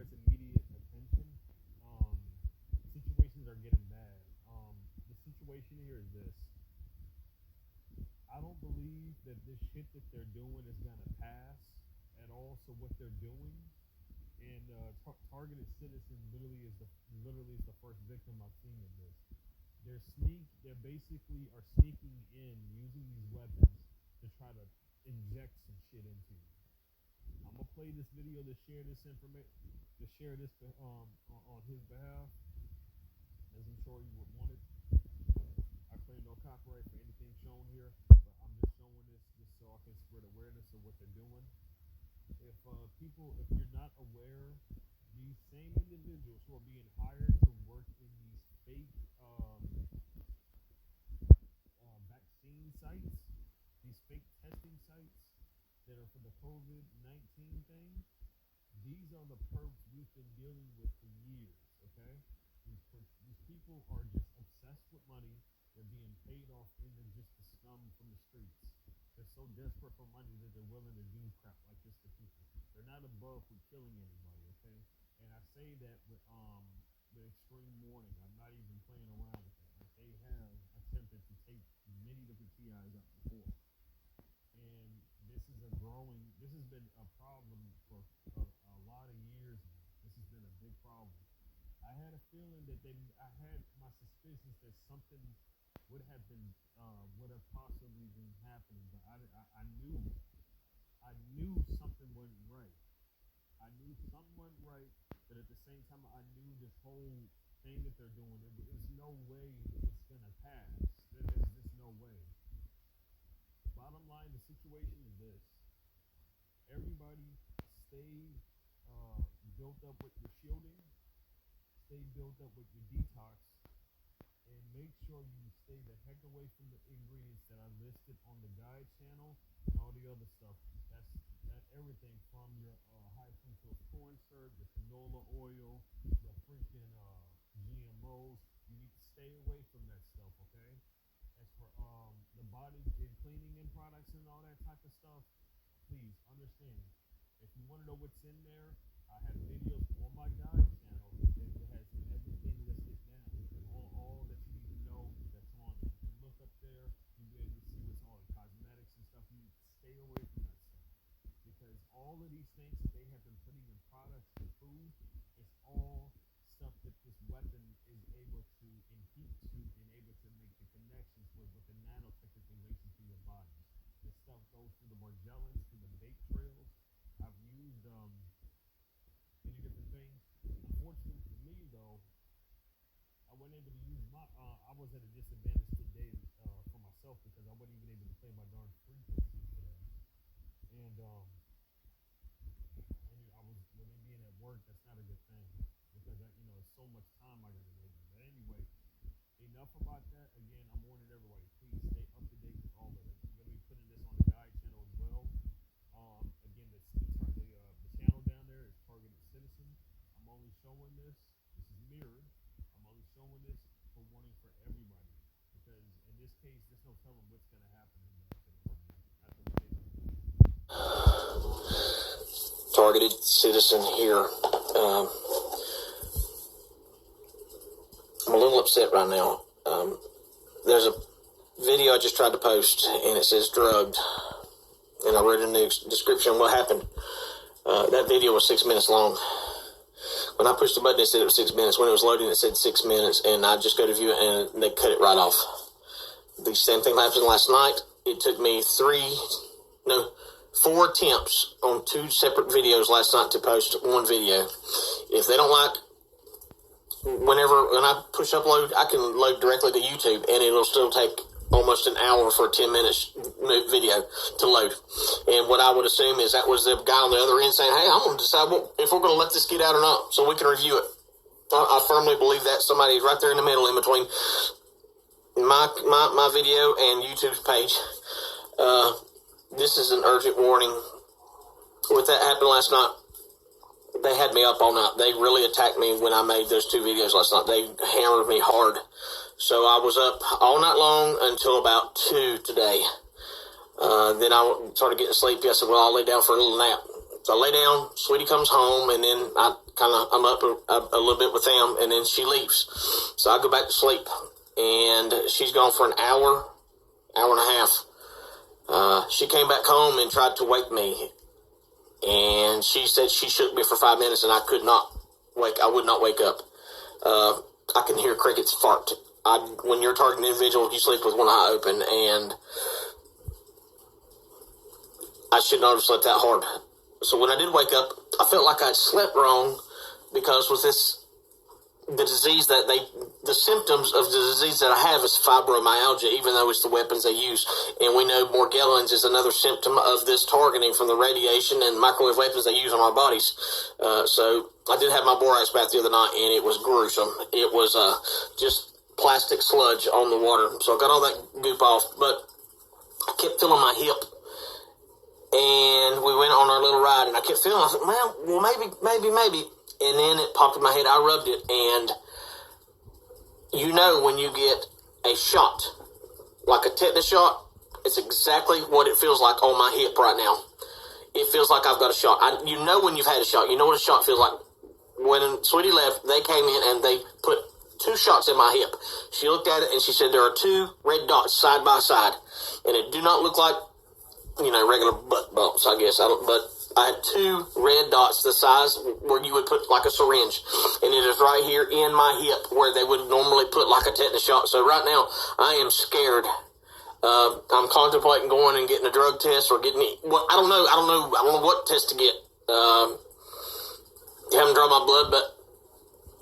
its immediate attention, um, situations are getting bad. The situation here is this: I don't believe that this shit that they're doing is gonna pass at all. So what they're doing, and targeted citizen literally is the first victim I've seen of this. They basically are sneaking in using these weapons to try to inject some shit into you. I'm gonna play this video to share this information, to share this on his behalf, as I'm sure you would want it. I claim no copyright for anything shown here, but I'm just showing this just so I can spread awareness of what they're doing. If you're not aware, these same individuals who are being hired to work in these fake vaccine sites, these fake testing sites that are for the COVID-19 thing, these are the perps we've been dealing with for years, okay? These people are just obsessed with money. They're being paid off into just the scum from the streets. They're so desperate for money that they're willing to do crap like this to people. They're not above with killing anybody, okay? And I say that with the extreme warning. I'm not even playing around with that. Like, they have attempted to take many different TIs out before. And this has been a problem for a lot of years now. This has been a big problem. I had a feeling that I had my suspicions that something would have possibly been happening, but I knew something wasn't right. I knew something wasn't right, but at the same time, I knew this whole thing that they're doing, there's no way it's gonna pass. There's just no way. Bottom line, the situation is this: everybody stay built up with your shielding, stay built up with your detox, and make sure you stay the heck away from the ingredients that are listed on the guide channel and all the other stuff. That's everything from your high fructose corn syrup, your canola oil, the freaking GMOs. You need to stay away from that stuff, okay? As for the body and cleaning in products and all that type of stuff, please understand. If you want to know what's in there, I have videos on my guide channel that has everything listed down. All that you need to know that's on it. You look up there, you'll be able to see what's on cosmetics and stuff. You need to stay away from that stuff. Because all of these things that they have been putting in products and food is all stuff that this weapon is able to heat to and able to make the connections with the nanotechnically lacing through your body. This stuff goes through the Morgellons, through the vape trails. I've used many different things. Unfortunately for me, though, I wasn't able to use I was at a disadvantage today for myself because I wasn't even able to play my darn frequencies today. And I was, with me being at work, that's not a good thing because it's so much time I got to give. But anyway, enough about that. Again, I'm warning everybody, please stay up to date with all of it. I'm going to be putting this on the guide channel as well. Again, the channel down there is Targeted Citizen. I'm only showing this. This is mirrored. I'm only showing this for warning for everybody because in this case, there's no telling what's going to happen in this case. Targeted Citizen here. I'm a little upset right now. There's a video I just tried to post, and it says drugged. And I read in the description what happened. That video was 6 minutes long. When I pushed the button, it said it was 6 minutes. When it was loading, it said 6 minutes, and I just go to view it, and they cut it right off. The same thing happened last night. It took me 4 attempts on 2 separate videos last night to post one video. If they don't like, when I push upload, I can load directly to YouTube, and it'll still take almost an hour for a 10 minutes video to load. And what I would assume is that was the guy on the other end saying, hey, I'm going to decide if we're going to let this get out or not so we can review it. I firmly believe that somebody's right there in the middle in between my video and YouTube's page. This is an urgent warning. What that happened last night, they had me up all night. They really attacked me when I made those 2 videos last night. They hammered me hard. So I was up all night long until about 2 today. Then I started getting sleepy. I said, well, I'll lay down for a little nap. So I lay down, Sweetie comes home, and then I'm up a little bit with them, and then she leaves. So I go back to sleep, and she's gone for an hour and a half. She came back home and tried to wake me, and she said she shook me for 5 minutes, and I would not wake up. I can hear crickets fart. When you're targeting an individual, you sleep with one eye open, and I should not have slept that hard. So when I did wake up, I felt like I'd slept wrong, because with the symptoms of the disease that I have is fibromyalgia, even though it's the weapons they use. And we know Morgellons is another symptom of this targeting from the radiation and microwave weapons they use on our bodies. So I did have my borax bath the other night, and it was gruesome. It was just plastic sludge on the water. So I got all that goop off, but I kept feeling my hip. And we went on our little ride, and I kept feeling, I thought, well, maybe. And then it popped in my head. I rubbed it, and when you get a shot, like a tetanus shot, it's exactly what it feels like on my hip right now. It feels like I've got a shot. When you've had a shot, you know what a shot feels like. When Sweetie left, they came in and they put 2 shots in my hip. She looked at it and she said there are 2 red dots side by side, and it do not look like regular butt bumps, I guess. But I had 2 red dots the size where you would put like a syringe, and it is right here in my hip where they would normally put like a tetanus shot. So right now I am scared. I'm contemplating going and getting a drug test or getting I don't know what test to get. Haven't drawn my blood, but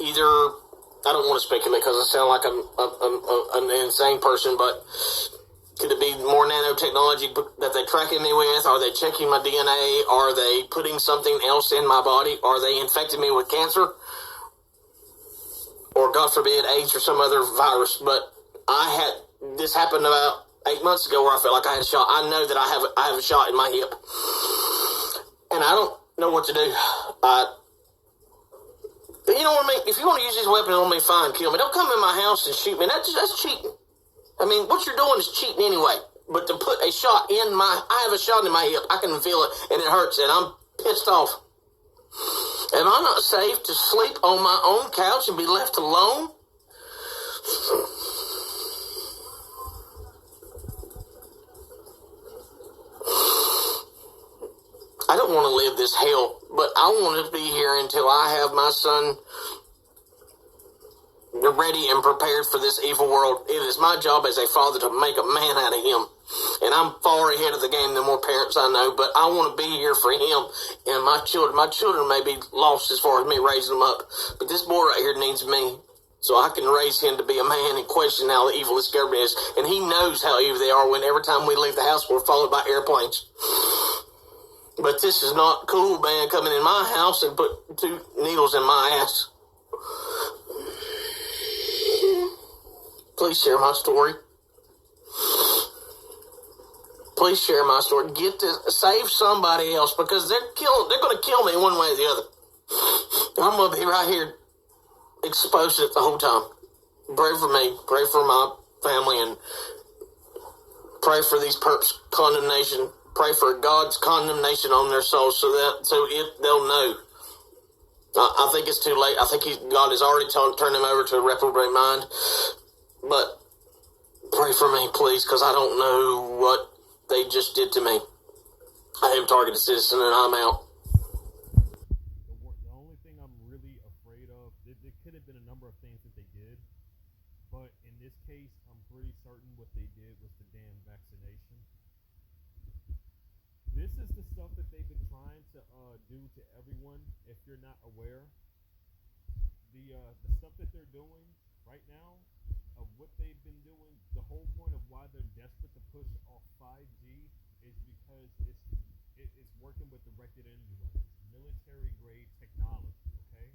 either I don't want to speculate because I sound like I'm an insane person, but could it be more nanotechnology that they're tracking me with? Are they checking my DNA? Are they putting something else in my body? Are they infecting me with cancer? Or, God forbid, AIDS or some other virus? But this happened about 8 months ago where I felt like I had a shot. I know that I have a shot in my hip. And I don't know what to do. You know what I mean? If you want to use these weapons on me, fine, kill me. Don't come in my house and shoot me. That's cheating. I mean, what you're doing is cheating anyway. But to put a shot I have a shot in my hip. I can feel it, and it hurts, and I'm pissed off. Am I not safe to sleep on my own couch and be left alone? I don't want to live this hell, but I want to be here until I have my son ready and prepared for this evil world. It is my job as a father to make a man out of him. And I'm far ahead of the game than more parents I know, but I want to be here for him and my children. My children may be lost as far as me raising them up, but this boy right here needs me so I can raise him to be a man and question how evil this government is. And he knows how evil they are when every time we leave the house, we're followed by airplanes. But this is not cool, man, coming in my house and put 2 needles in my ass. Please share my story. Please share my story. Save somebody else, because they're going to kill me one way or the other. I'm going to be right here exposed it the whole time. Pray for me. Pray for my family, and pray for these perps' condemnation. Pray for God's condemnation on their souls so they'll know. I think it's too late. I think God has already turned him over to a reprobate mind. But pray for me, please, because I don't know what they just did to me. I am targeted citizen, and I'm out. The only thing I'm really afraid of, there could have been a number of things that they did, but in this case, I'm pretty certain what they did was the damn vaccination. This is the stuff that they've been trying to do to everyone. If you're not aware, the stuff that they're doing right now, of what they've been doing, the whole point of why they're desperate to push off 5G is because it's working with directed energy weapons, military grade technology. Okay,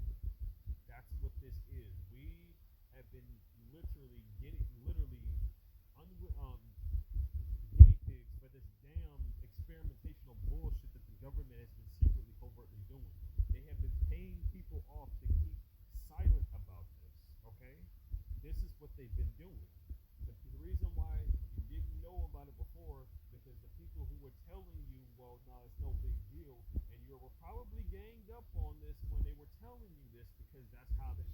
that's what this is. We have been literally guinea pigs for this damn experimentational bullshit that the government has been secretly covertly doing. They have been paying people off to keep silent about this. Okay. This is what they've been doing. The reason why you didn't know about it before, because the people who were telling you, well, no, it's no big deal, and you're ganged up on this when they were telling you this because that's how they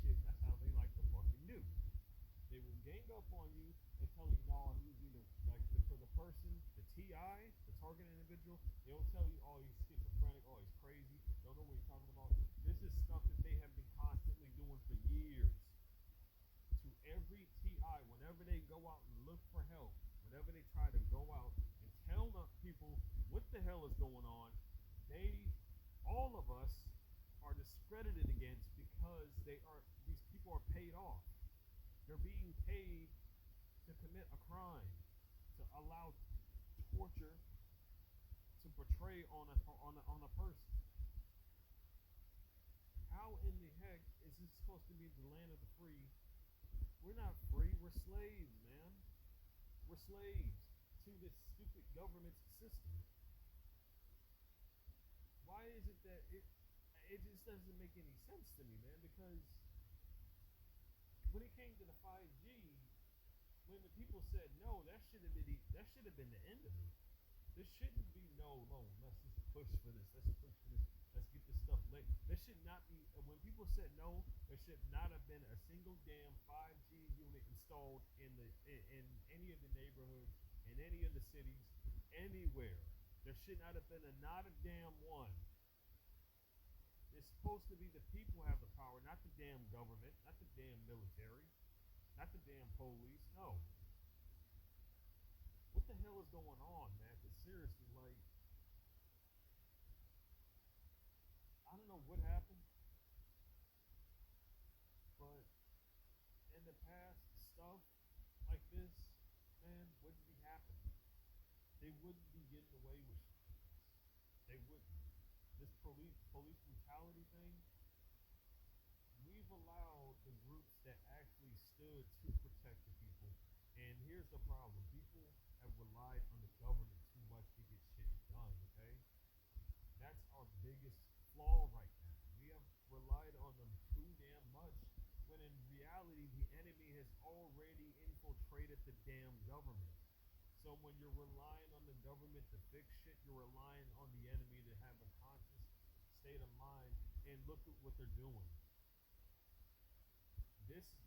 like to fucking do. They will gang up on you and tell you, no, he's either like for the person, the TI, the target individual, they'll tell you, oh, he's schizophrenic, oh, he's crazy, don't know what he's talking about. This is stuff that they have been constantly doing for years. To every TI, whenever they go out and look for help, whenever they try to go out and tell the people what the hell is going on, all of us are discredited against because these people are paid off. They're being paid to commit a crime, to allow torture to portray on a person. How in the heck is this supposed to be the land of the free? We're not free. We're slaves, man. We're slaves to this stupid government system. Why is it that it just doesn't make any sense to me, man? Because when it came to the 5G, when the people said no, that should have been the end of it. There shouldn't be no, let's just push for this. Let's push for this. Let's get this stuff lit. There should not be. When people said no, there should not have been a single damn 5G unit installed in any of the neighborhoods, in any of the cities, anywhere. There should not have been not a damn one. It's supposed to be the people have the power, not the damn government, not the damn military, not the damn police. No. What the hell is going on, man? Because seriously, like, I don't know what happened, but in the past, stuff like this, man, wouldn't be happening. They wouldn't be getting away with shit. They wouldn't. This police brutality thing, we've allowed the groups that actually stood to protect the people. And here's the problem. People have relied on the government too much to get shit done, okay? That's our biggest flaw right now. We have relied on them too damn much when in reality the enemy has already infiltrated the damn government. So when you're relying on the government to fix shit, you're relying on the enemy to have a conscious state of mind. And look at what they're doing.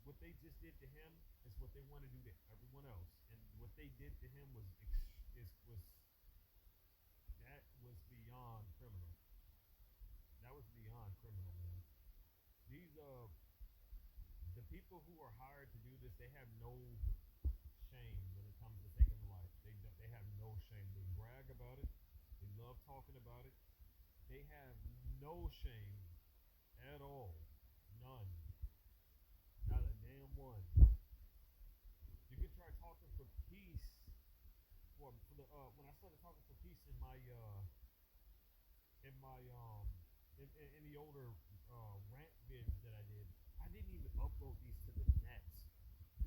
What they just did to him is what they want to do to everyone else. And what they did to him was beyond criminal. That was beyond criminal, man. These the people who are hired to do this, they have no shame when it comes to taking life. They have no shame. They brag about it. They love talking about it. They have no shame at all. None. Not a damn one. You can try talking for peace. When I started talking for peace in the older rant vids that I did, I didn't even upload these to the nets.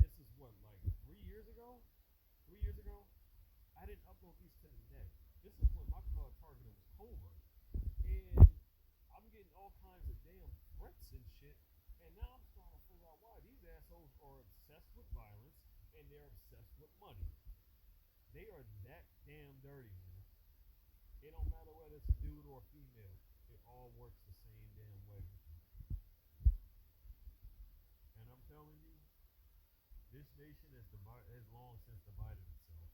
This is what, like 3 years ago? 3 years ago? I didn't upload these to the net. This is when my target was Covert. And I'm getting all kinds of damn threats and shit. And now I'm starting to figure out why these assholes are obsessed with violence and they're obsessed with money. They are that damn dirty, man. It don't matter whether it's a dude or a female. It all works the same damn way. And I'm telling you, this nation has long since divided itself.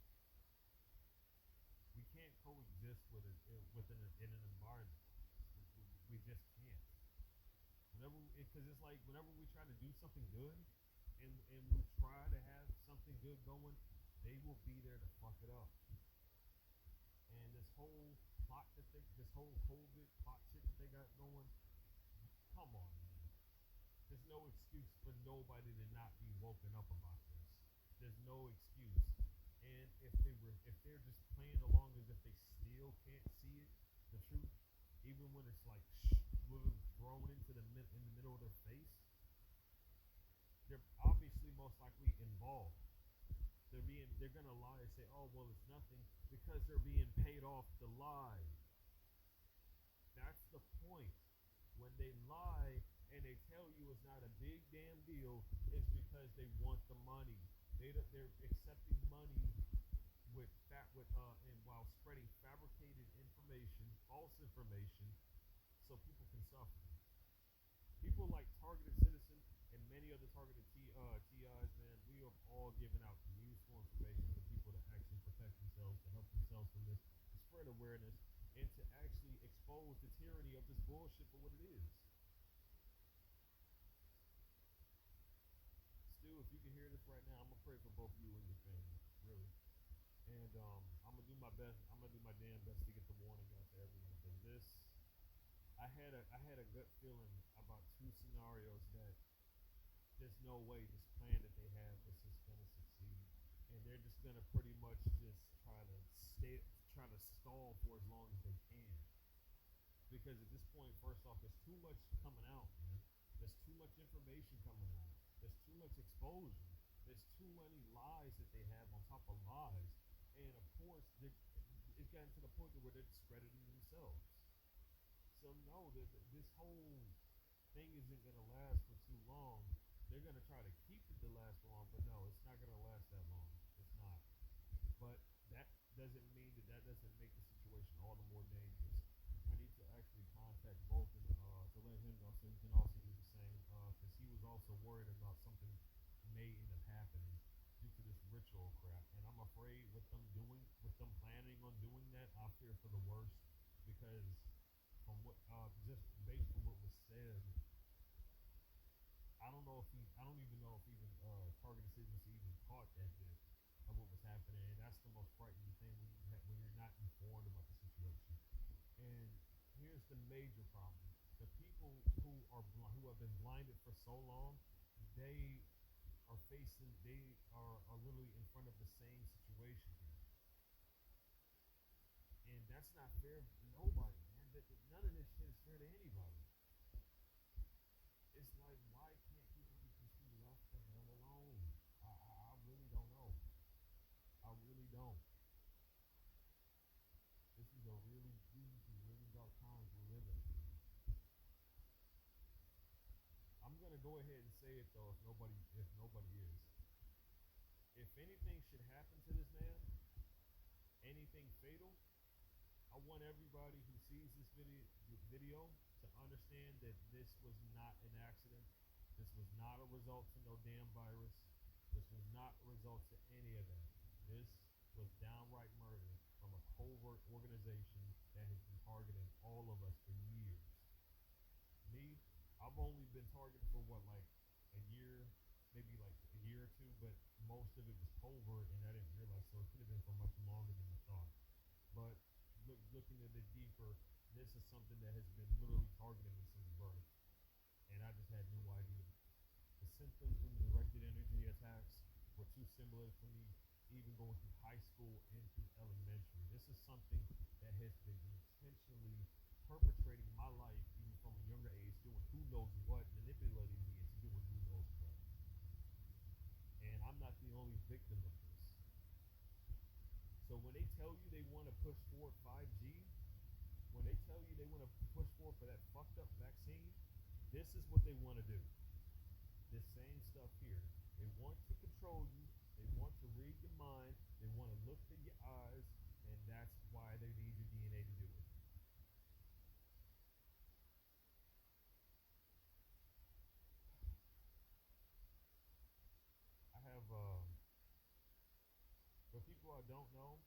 We can't coexist in an environment. We just can't. Because it's like whenever we try to do something good, and we try to have something good going, they will be there to fuck it up. And this whole COVID plot shit that they got going, come on, man. There's no excuse for nobody to not be woken up about this. There's no excuse. And if they're just playing along as if they still can't see it, the truth, even when it's like thrown into in the middle of their face, they're obviously most likely involved. They're gonna lie and say, oh well, it's nothing, because they're being paid off to lie. That's the point. When they lie and they tell you it's not a big damn deal, it's because they want the money. They're accepting money and while spreading fabricated information, false information, so so people can suffer. People like Targeted Citizen and many other targeted TIs, man, we have all given out useful information for people to actually protect themselves, to help themselves from this, to spread awareness, and to actually expose the tyranny of this bullshit for what it is. Stu, if you can hear this right now, I'm gonna pray for both you and your family, really. And I'm gonna do my best. I'm gonna do my damn best to get the warning out to everyone because this, I had a gut feeling about two scenarios that there's no way this plan that they have is just gonna succeed, and they're just gonna pretty much just try to stall for as long as they can. Because at this point, first off, there's too much coming out, man. There's too much information coming out. There's too much exposure. There's too many lies that they have on top of lies, and of course, it's gotten to the point where they're discrediting themselves. So no, this whole thing isn't gonna last for too long. They're gonna try to keep it to last for long, but no, it's not gonna last that long. It's not. But that doesn't mean that doesn't make the situation all the more dangerous. I need to actually contact Bolton to let him know so he can also do the same because he was also worried about something may end up happening due to this ritual crap. And I'm afraid with them planning on doing that, I fear for the worst because from what just based on what was said, I don't even know if even Targeted Citizen even caught that bit of what was happening, and that's the most frightening thing when you're not informed about the situation. And here's the major problem: the people who have been blinded for so long, they are literally in front of the same situation here, and that's not fair to nobody, man. None of this shit is fair to anybody. It's like, why can't people be just be left the hell alone? I really don't know. I really don't. These are really dark times we're living. I'm gonna go ahead and say it though, if nobody is. If anything should happen to this man, anything fatal, I want everybody who sees this video to understand that this was not an accident. This was not a result to no damn virus. This was not a result to any of that. This was downright murder from a covert organization that has been targeting all of us for years. Me, I've only been targeted for what, like a year, maybe like a year or two, but most of it was covert and I didn't realize, so it could have been for much longer than I thought. But looking a bit deeper, this is something that has been literally targeting me since birth, and I just had no idea. The symptoms from the directed energy attacks were too similar to me even going through high school and through elementary. This is something that has been intentionally perpetrating my life even from a younger age, doing who knows what, manipulating me into doing who knows what. And I'm not the only victim of this. So when they tell you they want to push forward 5G, when they tell you they want to push forward for that fucked up vaccine, this is what they want to do. This same stuff here. They want to control you. They want to read your mind. They want to look through your eyes, and that's why they need your DNA to do it. I have, for people I don't know,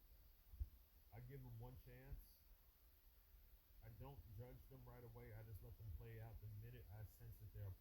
I give them one chance. I don't judge them right away. I just let them play out. The minute I sense that they're a